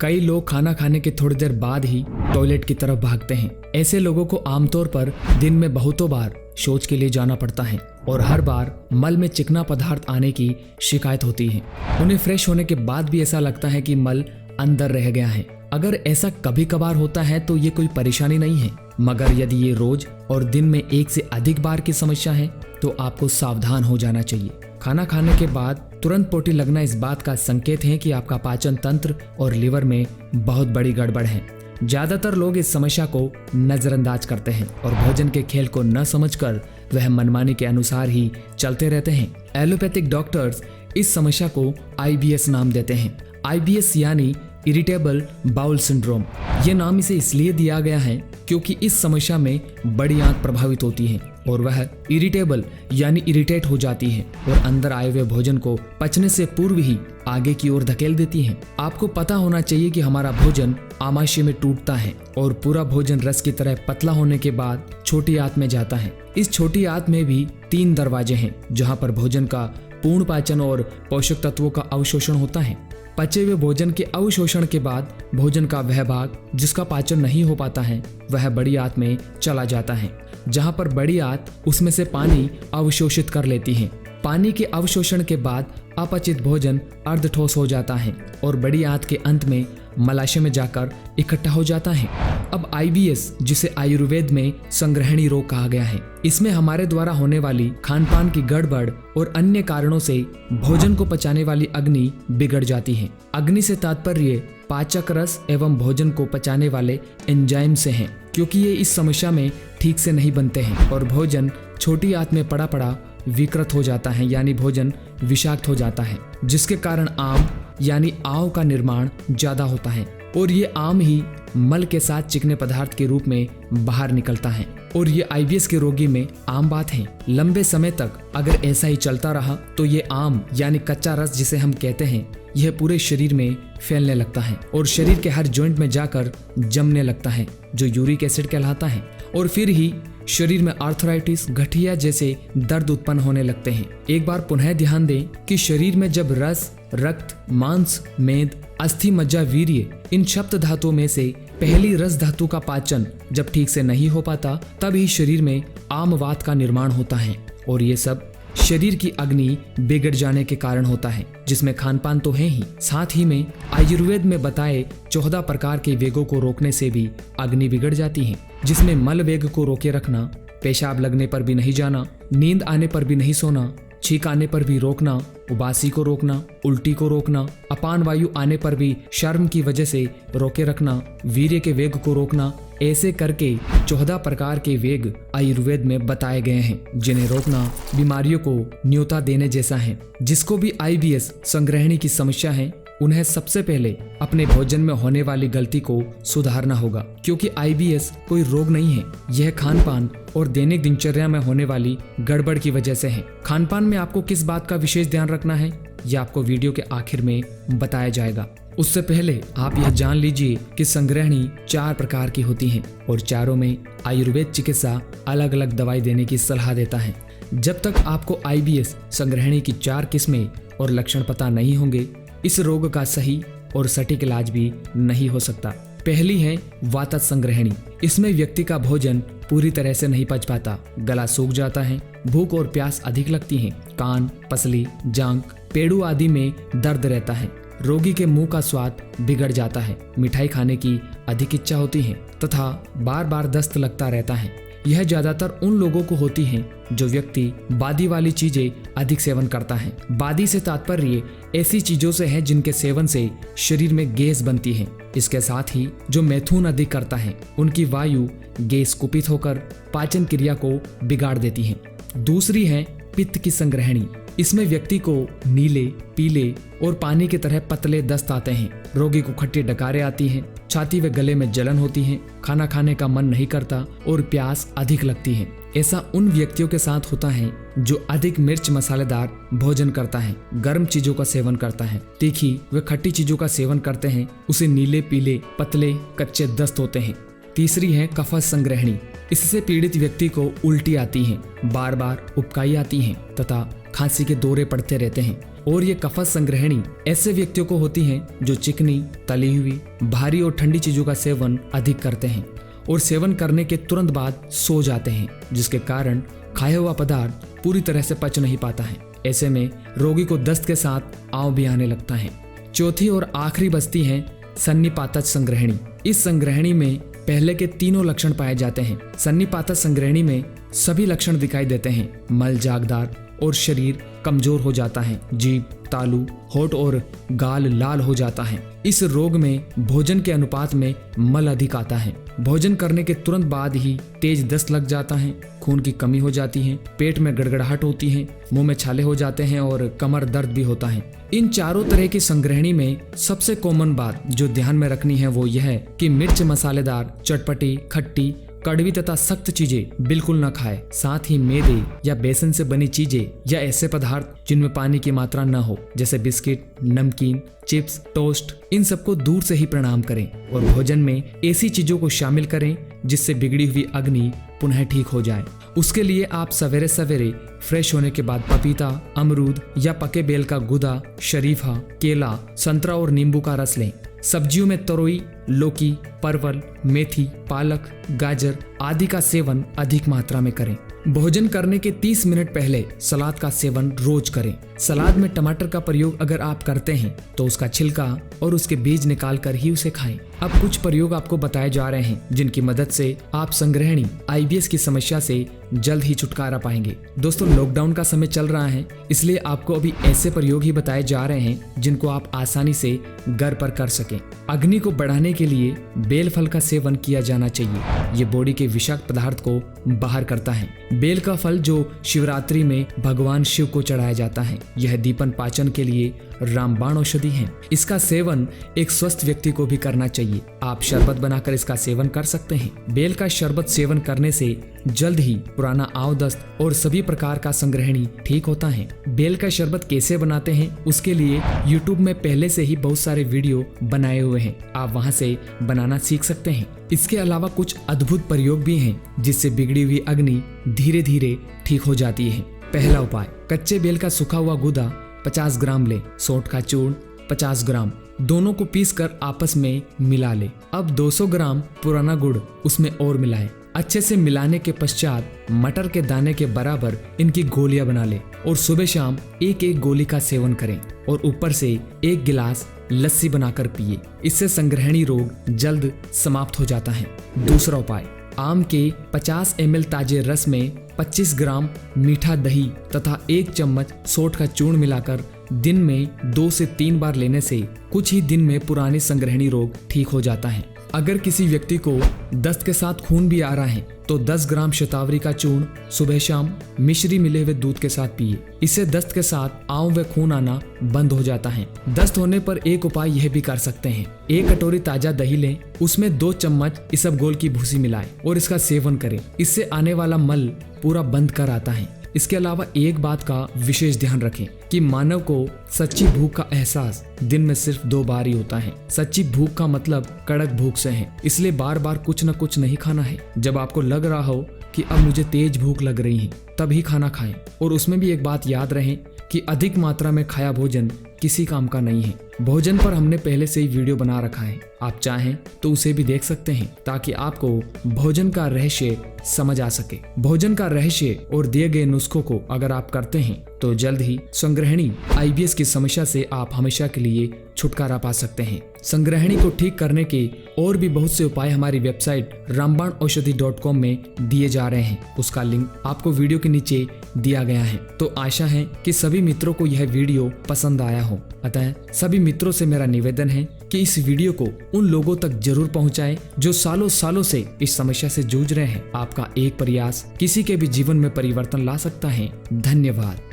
कई लोग खाना खाने के थोड़ी देर बाद ही टॉयलेट की तरफ भागते हैं। ऐसे लोगों को आमतौर पर दिन में बहुतों बार शौच के लिए जाना पड़ता है और हर बार मल में चिकना पदार्थ आने की शिकायत होती है। उन्हें फ्रेश होने के बाद भी ऐसा लगता है कि मल अंदर रह गया है। अगर ऐसा कभी कभार होता है तो ये कोई परेशानी नहीं है, मगर यदि ये रोज और दिन में एक से अधिक बार की समस्या है तो आपको सावधान हो जाना चाहिए। खाना खाने के बाद तुरंत पोटी लगना इस बात का संकेत है कि आपका पाचन तंत्र और लीवर में बहुत बड़ी गड़बड़ है। ज्यादातर लोग इस समस्या को नजरअंदाज करते हैं और भोजन के खेल को न समझकर वह मनमानी के अनुसार ही चलते रहते हैं। एलोपैथिक डॉक्टर्स इस समस्या को IBS नाम देते हैं। IBS यानी इरिटेबल बाउल सिंड्रोम। ये नाम इसे इसलिए दिया गया है क्योंकि इस समस्या में बड़ी आंत प्रभावित होती है और वह इरिटेबल यानी इरिटेट हो जाती है और अंदर आए हुए भोजन को पचने से पूर्व ही आगे की ओर धकेल देती है। आपको पता होना चाहिए कि हमारा भोजन आमाशय में टूटता है और पूरा भोजन रस की तरह पतला होने के बाद छोटी आंत में जाता है। इस छोटी आंत में भी 3 दरवाजे हैं जहाँ पर भोजन का पूर्ण पाचन और पोषक तत्वों का अवशोषण होता है। पचे हुए भोजन के अवशोषण के बाद भोजन का वह भाग जिसका पाचन नहीं हो पाता है वह बड़ी आंत में चला जाता है, जहां पर बड़ी आंत उसमें से पानी अवशोषित कर लेती है। पानी के अवशोषण के बाद अपचित भोजन अर्धठोस हो जाता है और बड़ी आंत के अंत में मलाशय में जाकर इकट्ठा हो जाता है। अब IBS, जिसे आयुर्वेद में संग्रहणी रोग कहा गया है, इसमें हमारे द्वारा होने वाली खान पान की गड़बड़ और अन्य कारणों से भोजन को पचाने वाली अग्नि बिगड़ जाती है। अग्नि से तात्पर्य पाचक रस एवं भोजन को पचाने वाले एंजाइम से है, क्योंकि ये इस समस्या में ठीक से नहीं बनते हैं और भोजन छोटी आंत में पड़ा पड़ा विकृत हो जाता है, यानी भोजन विषाक्त हो जाता है, जिसके कारण आम यानी आव का निर्माण ज्यादा होता है और ये आम ही मल के साथ चिकने पदार्थ के रूप में बाहर निकलता है और ये IBS के रोगी में आम बात है। लंबे समय तक अगर ऐसा ही चलता रहा तो ये आम यानी कच्चा रस जिसे हम कहते हैं यह पूरे शरीर में फैलने लगता है और शरीर के हर जॉइंट में जाकर जमने लगता है जो यूरिक एसिड कहलाता है और फिर ही शरीर में आर्थराइटिस, गठिया जैसे दर्द उत्पन्न होने लगते हैं। एक बार पुनः ध्यान दें कि शरीर में जब रस, रक्त, मांस, मेद, अस्थि, मज्जा, वीर्य इन सप्त धातुओं में से पहली रस धातु का पाचन जब ठीक से नहीं हो पाता तब ही शरीर में आमवात का निर्माण होता है और ये सब शरीर की अग्नि बिगड़ जाने के कारण होता है, जिसमें खानपान तो है ही, साथ ही में आयुर्वेद में बताए 14 प्रकार के वेगों को रोकने से भी अग्नि बिगड़ जाती है, जिसमें मल वेग को रोके रखना, पेशाब लगने पर भी नहीं जाना, नींद आने पर भी नहीं सोना, छींक आने पर भी रोकना, उबासी को रोकना, उल्टी को रोकना, अपान वायु आने पर भी शर्म की वजह से रोके रखना, वीर्य के वेग को रोकना। ऐसे करके 14 प्रकार के वेग आयुर्वेद में बताए गए हैं जिन्हें रोकना बीमारियों को न्योता देने जैसा है। जिसको भी IBS संग्रहणी की समस्या है उन्हें सबसे पहले अपने भोजन में होने वाली गलती को सुधारना होगा, क्योंकि IBS कोई रोग नहीं है, यह खानपान और दैनिक दिनचर्या में होने वाली गड़बड़ की वजह से है। खानपान में आपको किस बात का विशेष ध्यान रखना है यह आपको वीडियो के आखिर में बताया जाएगा। उससे पहले आप यह जान लीजिए कि संग्रहणी 4 प्रकार की होती हैं और चारों में आयुर्वेद चिकित्सा अलग अलग दवाई देने की सलाह देता है। जब तक आपको IBS संग्रहणी की 4 किस्में और लक्षण पता नहीं होंगे इस रोग का सही और सटीक इलाज भी नहीं हो सकता। पहली है वातज संग्रहणी। इसमें व्यक्ति का भोजन पूरी तरह से नहीं पच पाता, गला सूख जाता है, भूख और प्यास अधिक लगती है, कान, पसली, जांघ, पेड़ू आदि में दर्द रहता है, रोगी के मुंह का स्वाद बिगड़ जाता है, मिठाई खाने की अधिक इच्छा होती है तथा बार बार दस्त लगता रहता है। यह ज्यादातर उन लोगों को होती है जो व्यक्ति बादी वाली चीजें अधिक सेवन करता है। बादी से तात्पर्य ऐसी चीजों से है जिनके सेवन से शरीर में गैस बनती है। इसके साथ ही जो मैथुन अधिक करता है उनकी वायु गैस कुपित होकर पाचन क्रिया को बिगाड़ देती है। दूसरी है पित्त की संग्रहणी। इसमें व्यक्ति को नीले, पीले और पानी की तरह पतले दस्त आते हैं, रोगी को खट्टी डकारें आती हैं, छाती व गले में जलन होती है, खाना खाने का मन नहीं करता और प्यास अधिक लगती है। ऐसा उन व्यक्तियों के साथ होता है जो अधिक मिर्च मसालेदार भोजन करता है, गर्म चीजों का सेवन करता है, तीखी व खट्टी चीजों का सेवन करते हैं, उसे नीले, पीले, पतले, कच्चे दस्त होते हैं। तीसरी है कफज संग्रहणी। इससे पीड़ित व्यक्ति को उल्टी आती है, बार बार उबकाई आती है तथा खांसी के दौरे पड़ते रहते हैं। और ये कफत संग्रहणी ऐसे व्यक्तियों को होती हैं जो चिकनी, तली हुई, भारी और ठंडी चीजों का सेवन अधिक करते हैं और सेवन करने के तुरंत बाद सो जाते हैं, जिसके कारण खाया हुआ पदार्थ पूरी तरह से पच नहीं पाता है। ऐसे में रोगी को दस्त के साथ आंव भी आने लगता है। चौथी और आखिरी बस्ती है सन्निपातज संग्रहणी। इस संग्रहणी में पहले के तीनों लक्षण पाए जाते हैं। सन्निपातज संग्रहणी में सभी लक्षण दिखाई देते हैं। मल जागदार और शरीर कमजोर हो जाता है। जीभ, तालू, होठ और गाल लाल हो जाता है। इस रोग में भोजन के अनुपात में मल अधिक आता है। भोजन करने के तुरंत बाद ही तेज दस्त लग जाता है, खून की कमी हो जाती है, पेट में गड़गड़ाहट होती है, मुंह में छाले हो जाते हैं और कमर दर्द भी होता है। इन चारों तरह की संग्रहणी में सबसे कॉमन बात जो ध्यान में रखनी है वो यह है कि मिर्च मसालेदार, चटपटी, खट्टी, कड़वी तथा सख्त चीजें बिल्कुल न खाए। साथ ही मैदे या बेसन से बनी चीजें या ऐसे पदार्थ जिनमें पानी की मात्रा न हो, जैसे बिस्किट, नमकीन, चिप्स, टोस्ट, इन सबको दूर से ही प्रणाम करें और भोजन में ऐसी चीजों को शामिल करें जिससे बिगड़ी हुई अग्नि पुनः ठीक हो जाए। उसके लिए आप सवेरे सवेरे फ्रेश होने के बाद पपीता, अमरूद या पके बेल का गुदा, शरीफा, केला, संतरा और नींबू का रस लें। सब्जियों में तरोई, लौकी, परवल, मेथी, पालक, गाजर आदि का सेवन अधिक मात्रा में करें। भोजन करने के 30 मिनट पहले सलाद का सेवन रोज करें। सलाद में टमाटर का प्रयोग अगर आप करते हैं तो उसका छिलका और उसके बीज निकाल कर ही उसे खाएं। अब कुछ प्रयोग आपको बताए जा रहे हैं जिनकी मदद से आप संग्रहणी IBS की समस्या से जल्द ही छुटकारा पाएंगे। दोस्तों, लॉकडाउन का समय चल रहा है, इसलिए आपको अभी ऐसे प्रयोग ही बताए जा रहे हैं जिनको आप आसानी से घर पर कर सकें। अग्नि को बढ़ाने के लिए बेल फल का सेवन किया जाना चाहिए। ये बॉडी के विषाक्त पदार्थ को बाहर करता है। बेल का फल जो शिवरात्रि में भगवान शिव को चढ़ाया जाता है, यह दीपन पाचन के लिए रामबाण औषधि है। इसका सेवन एक स्वस्थ व्यक्ति को भी करना चाहिए। आप शरबत बनाकर इसका सेवन कर सकते हैं। बेल का शरबत सेवन करने से जल्द ही पुराना आंव, दस्त और सभी प्रकार का संग्रहणी ठीक होता है। बेल का शरबत कैसे बनाते हैं उसके लिए YouTube में पहले से ही बहुत सारे वीडियो बनाए हुए हैं, आप वहां से बनाना सीख सकते हैं। इसके अलावा कुछ अद्भुत प्रयोग भी हैं जिससे बिगड़ी हुई अग्नि धीरे धीरे ठीक हो जाती है। पहला उपाय, कच्चे बेल का सूखा हुआ गुदा 50 ग्राम ले, सौंठ का चूर्ण 50 ग्राम, दोनों को पीसकर आपस में मिला ले। अब 200 ग्राम पुराना गुड़ उसमें और मिलाएं। अच्छे से मिलाने के पश्चात मटर के दाने के बराबर इनकी गोलियां बना ले और सुबह शाम एक एक गोली का सेवन करें और ऊपर से 1 गिलास लस्सी बनाकर पिए। इससे संग्रहणी रोग जल्द समाप्त हो जाता है। दूसरा उपाय, आम के 50 ml ताजे रस में 25 ग्राम मीठा दही तथा 1 चम्मच सौंठ का चूर्ण मिलाकर दिन में 2 से 3 बार लेने से कुछ ही दिन में पुराने संग्रहणी रोग ठीक हो जाता है। अगर किसी व्यक्ति को दस्त के साथ खून भी आ रहा है तो 10 ग्राम शतावरी का चूर्ण सुबह शाम मिश्री मिले हुए दूध के साथ पिए। इससे दस्त के साथ आंव व खून आना बंद हो जाता है। दस्त होने पर एक उपाय यह भी कर सकते हैं, 1 कटोरी ताजा दही लें, उसमें 2 चम्मच इसबगोल की भूसी मिलाएं और इसका सेवन करें। इससे आने वाला मल पूरा बंद कर आता है। इसके अलावा एक बात का विशेष ध्यान रखें कि मानव को सच्ची भूख का एहसास दिन में सिर्फ 2 बार ही होता है। सच्ची भूख का मतलब कड़क भूख से है, इसलिए बार बार कुछ न कुछ नहीं खाना है। जब आपको लग रहा हो कि अब मुझे तेज भूख लग रही है तभी खाना खाएं। और उसमें भी एक बात याद रहे कि अधिक मात्रा में खाया भोजन किसी काम का नहीं है। भोजन पर हमने पहले से ही वीडियो बना रखा है, आप चाहें तो उसे भी देख सकते हैं ताकि आपको भोजन का रहस्य समझ आ सके। भोजन का रहस्य और दिए गए नुस्खों को अगर आप करते हैं तो जल्द ही संग्रहणी IBS की समस्या से आप हमेशा के लिए छुटकारा पा सकते हैं। संग्रहणी को ठीक करने के और भी बहुत से उपाय हमारी वेबसाइट रामबाणौषधि.com में दिए जा रहे हैं, उसका लिंक आपको वीडियो के नीचे दिया गया है। तो आशा है कि सभी मित्रों को यह वीडियो पसंद आया हो। अतः सभी मित्रों से मेरा निवेदन है कि इस वीडियो को उन लोगों तक जरूर पहुंचाएं जो सालों सालों से इस समस्या से जूझ रहे हैं। आपका एक प्रयास किसी के भी जीवन में परिवर्तन ला सकता है। धन्यवाद।